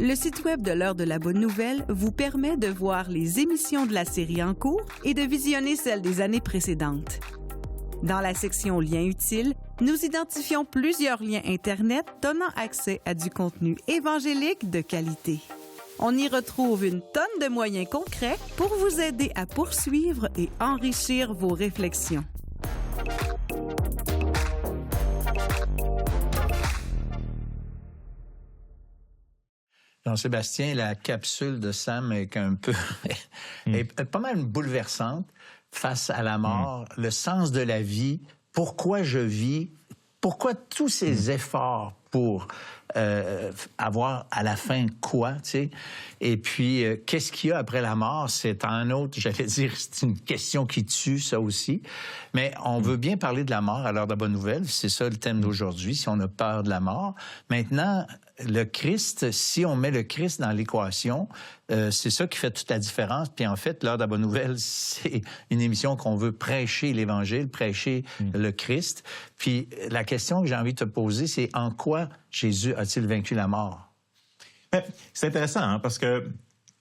Le site web de l'Heure de la Bonne Nouvelle vous permet de voir les émissions de la série en cours et de visionner celles des années précédentes. Dans la section Liens utiles, nous identifions plusieurs liens Internet donnant accès à du contenu évangélique de qualité. On y retrouve une tonne de moyens concrets pour vous aider à poursuivre et enrichir vos réflexions. Jean-Sébastien, la capsule de Sam est un peu est pas mal bouleversante face à la mort, le sens de la vie, pourquoi je vis, pourquoi tous ces efforts pour avoir à la fin quoi, tu sais, et puis qu'est-ce qu'il y a après la mort, c'est un autre, j'allais dire, c'est une question qui tue, ça aussi, mais on veut bien parler de la mort à l'heure de la bonne nouvelle, c'est ça le thème d'aujourd'hui, si on a peur de la mort. Maintenant, le Christ, si on met le Christ dans l'équation, c'est ça qui fait toute la différence. Puis en fait, l'Heure de la Bonne Nouvelle, c'est une émission qu'on veut prêcher l'Évangile, prêcher le Christ. Puis la question que j'ai envie de te poser, c'est en quoi Jésus a-t-il vaincu la mort? C'est intéressant, hein, parce que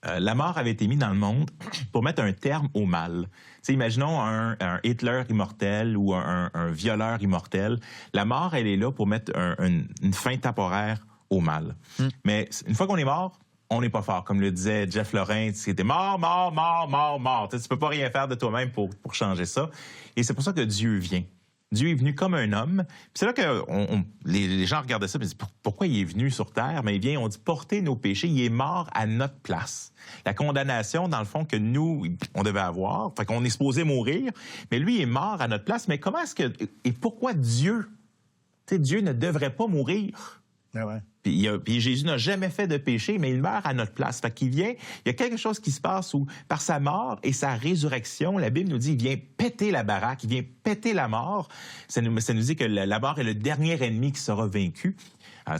la mort avait été mise dans le monde pour mettre un terme au mal. T'sais, imaginons un Hitler immortel ou un violeur immortel. La mort, elle est là pour mettre une fin temporaire au mal. Mais une fois qu'on est mort, on n'est pas fort. Comme le disait Jeff Lorrain, c'était mort, mort, mort, mort, mort. Tu peux pas rien faire de toi-même pour changer ça. Et c'est pour ça que Dieu vient. Dieu est venu comme un homme. C'est là que les gens regardaient ça et disent pourquoi il est venu sur Terre? Mais il vient, on dit, porter nos péchés. Il est mort à notre place. La condamnation, dans le fond, que nous, on devait avoir, fait qu'on est supposé mourir, mais lui est mort à notre place. Mais comment est-ce que... Et pourquoi Dieu? Tu sais, Dieu ne devrait pas mourir. Ah ouais. Puis Jésus n'a jamais fait de péché, mais il meurt à notre place. Fait qu'il vient, il y a quelque chose qui se passe où, par sa mort et sa résurrection, la Bible nous dit, il vient péter la baraque, il vient péter la mort. Ça nous dit que la mort est le dernier ennemi qui sera vaincu.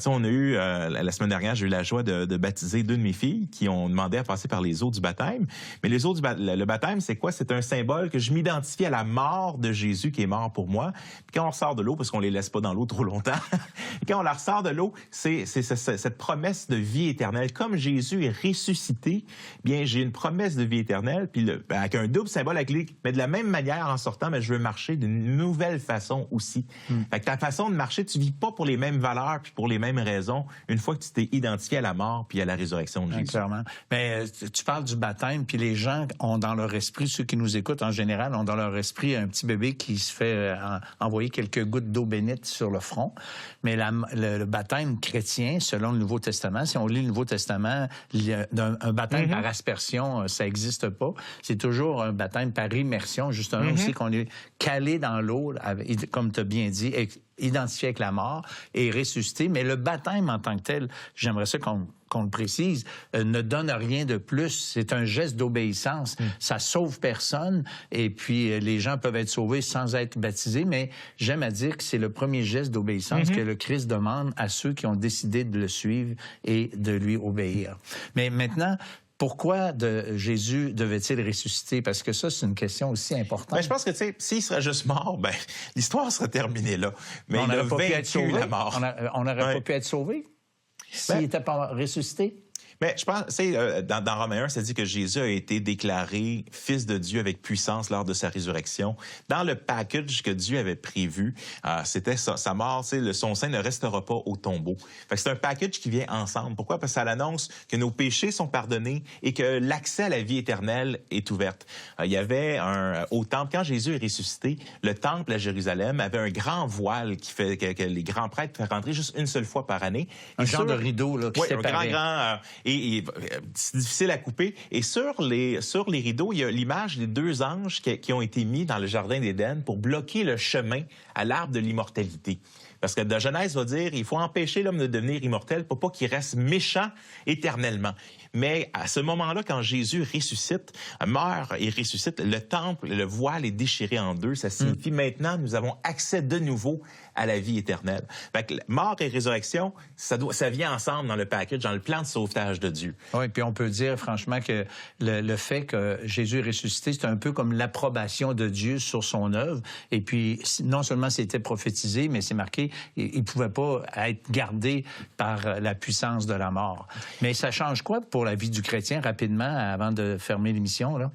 On a eu, la semaine dernière, j'ai eu la joie de baptiser deux de mes filles qui ont demandé à passer par les eaux du baptême. Mais les eaux le baptême, c'est quoi? C'est un symbole que je m'identifie à la mort de Jésus qui est mort pour moi. Puis quand on ressort de l'eau, parce qu'on les laisse pas dans l'eau trop longtemps, quand on la ressort de l'eau, c'est cette promesse de vie éternelle. Comme Jésus est ressuscité, bien, j'ai une promesse de vie éternelle, puis avec un double symbole, mais de la même manière, en sortant, mais je veux marcher d'une nouvelle façon aussi. Fait que ta façon de marcher, tu vis pas pour les mêmes valeurs, puis pour les mêmes raisons, une fois que tu t'es identifié à la mort puis à la résurrection de Jésus. Clairement. Mais tu parles du baptême, puis les gens ont dans leur esprit, ceux qui nous écoutent en général, ont dans leur esprit un petit bébé qui se fait envoyer quelques gouttes d'eau bénite sur le front. Mais le baptême chrétien, selon le Nouveau Testament, si on lit le Nouveau Testament, un baptême par aspersion, ça n'existe pas. C'est toujours un baptême par immersion, justement aussi qu'on est calé dans l'eau, comme tu as bien dit, identifié avec la mort et ressuscité. Mais le baptême en tant que tel, j'aimerais ça qu'on le précise, ne donne rien de plus. C'est un geste d'obéissance. Ça sauve personne et puis les gens peuvent être sauvés sans être baptisés, mais j'aime à dire que c'est le premier geste d'obéissance que le Christ demande à ceux qui ont décidé de le suivre et de lui obéir. Mais maintenant, pourquoi Jésus devait-il ressusciter? Parce que ça, c'est une question aussi importante. Ben, je pense que, tu sais, s'il serait juste mort, ben, l'histoire serait terminée là. Mais on il a n'aurait pas pu être sauvé. la mort. On n'aurait pas pu être sauvé s'il n'était pas ressuscité. Mais je pense, tu sais, dans Romains 1, ça dit que Jésus a été déclaré fils de Dieu avec puissance lors de sa résurrection. Dans le package que Dieu avait prévu, c'était sa mort, tu sais, son sein ne restera pas au tombeau. Fait que c'est un package qui vient ensemble. Pourquoi? Parce que ça l'annonce que nos péchés sont pardonnés et que l'accès à la vie éternelle est ouverte. Il y avait au temple, quand Jésus est ressuscité, le temple à Jérusalem avait un grand voile qui fait que les grands prêtres font rentrer juste une seule fois par année. Un genre de rideau là, qui séparait. Un grand et c'est difficile à couper. Et sur les rideaux, il y a l'image des deux anges qui ont été mis dans le jardin d'Éden pour bloquer le chemin à l'arbre de l'immortalité. Parce que la Genèse va dire, il faut empêcher l'homme de devenir immortel pour pas qu'il reste méchant éternellement. Mais à ce moment-là, quand Jésus ressuscite, meurt et ressuscite, le temple, le voile est déchiré en deux. Ça signifie maintenant, nous avons accès de nouveau à la vie éternelle. Fait que mort et résurrection, ça vient ensemble dans le package, dans le plan de sauvetage de Dieu. Oui, puis on peut dire franchement que le fait que Jésus est ressuscité, c'est un peu comme l'approbation de Dieu sur son œuvre. Et puis, non seulement c'était prophétisé, mais c'est marqué séparés. Ils ne pouvaient pas être gardés par la puissance de la mort. Mais ça change quoi pour la vie du chrétien, rapidement, avant de fermer l'émission, là?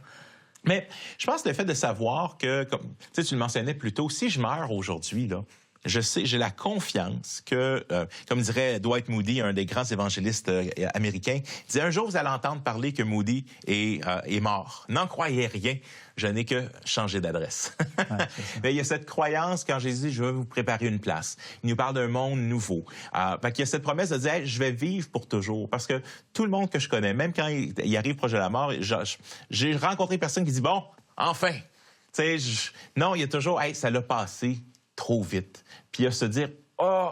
Mais je pense que le fait de savoir que, comme tu le mentionnais plus tôt, si je meurs aujourd'hui, là, je sais, j'ai la confiance que, comme dirait Dwight Moody, un des grands évangélistes américains, il disait, un jour, vous allez entendre parler que Moody est mort. N'en croyez rien, je n'ai que changé d'adresse. Ouais, mais il y a cette croyance quand Jésus dit, je vais vous préparer une place. Il nous parle d'un monde nouveau. Fait qu'il y a cette promesse de dire, hey, je vais vivre pour toujours. Parce que tout le monde que je connais, même quand il arrive proche de la mort, j'ai rencontré personne qui dit, bon, enfin. Non, il y a toujours, hey, ça l'a passé trop vite. Puis à se dire, oh,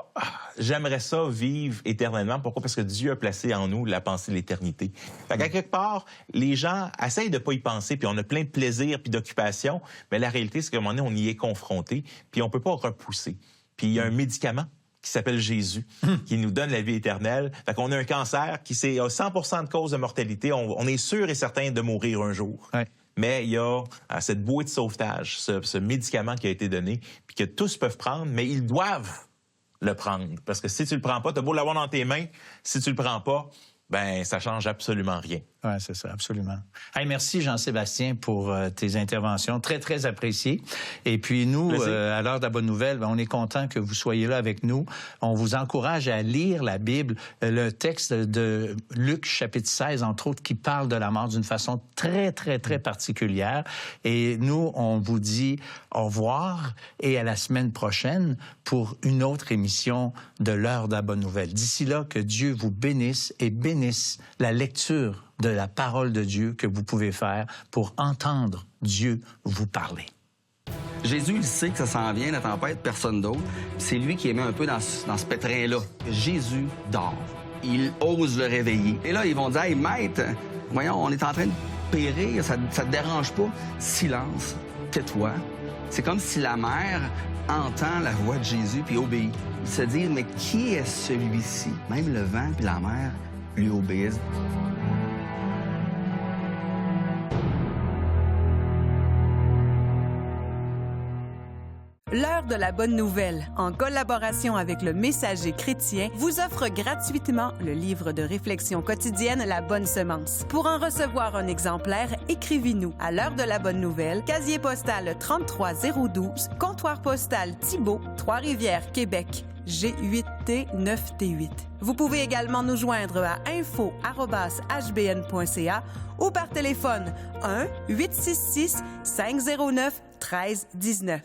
j'aimerais ça vivre éternellement. Pourquoi? Parce que Dieu a placé en nous la pensée de l'éternité. Fait qu'à quelque part, les gens essayent de pas y penser, puis on a plein de plaisirs puis d'occupations, mais la réalité, c'est qu'à un moment donné, on y est confronté, puis on peut pas repousser. Puis il y a un médicament qui s'appelle Jésus, qui nous donne la vie éternelle. Fait qu'on a un cancer qui c'est 100% de cause de mortalité. On est sûr et certain de mourir un jour. Ouais. Mais il y a cette bouée de sauvetage, ce médicament qui a été donné, puis que tous peuvent prendre, mais ils doivent le prendre. Parce que si tu le prends pas, tu as beau l'avoir dans tes mains, si tu le prends pas, ben ça change absolument rien. Oui, c'est ça, absolument. Hey, merci, Jean-Sébastien, pour tes interventions, très, très appréciées. Et puis nous, à l'heure de la bonne nouvelle, on est content que vous soyez là avec nous. On vous encourage à lire la Bible, le texte de Luc, chapitre 16, entre autres, qui parle de la mort d'une façon très, très, très particulière. Et nous, on vous dit au revoir et à la semaine prochaine pour une autre émission de l'heure de la bonne nouvelle. D'ici là, que Dieu vous bénisse et bénisse la lecture de la parole de Dieu que vous pouvez faire pour entendre Dieu vous parler. Jésus, il sait que ça s'en vient, la tempête, personne d'autre. C'est lui qui est mis un peu dans ce pétrin-là. Jésus dort. Il ose le réveiller. Et là, ils vont dire, hey, maître, voyons, on est en train de périr, ça te dérange pas? Silence, tais-toi. C'est comme si la mère entend la voix de Jésus puis obéit. Il se dit, mais qui est celui-ci? Même le vent puis la mer lui obéissent. L'heure de la bonne nouvelle, en collaboration avec le Messager chrétien, vous offre gratuitement le livre de réflexion quotidienne La Bonne Semence. Pour en recevoir un exemplaire, écrivez-nous à l'heure de la bonne nouvelle, casier postal 33012, comptoir postal Thibault, Trois-Rivières, Québec. G8T 9T8. Vous pouvez également nous joindre à info@hbn.ca ou par téléphone 1-866-509-1319.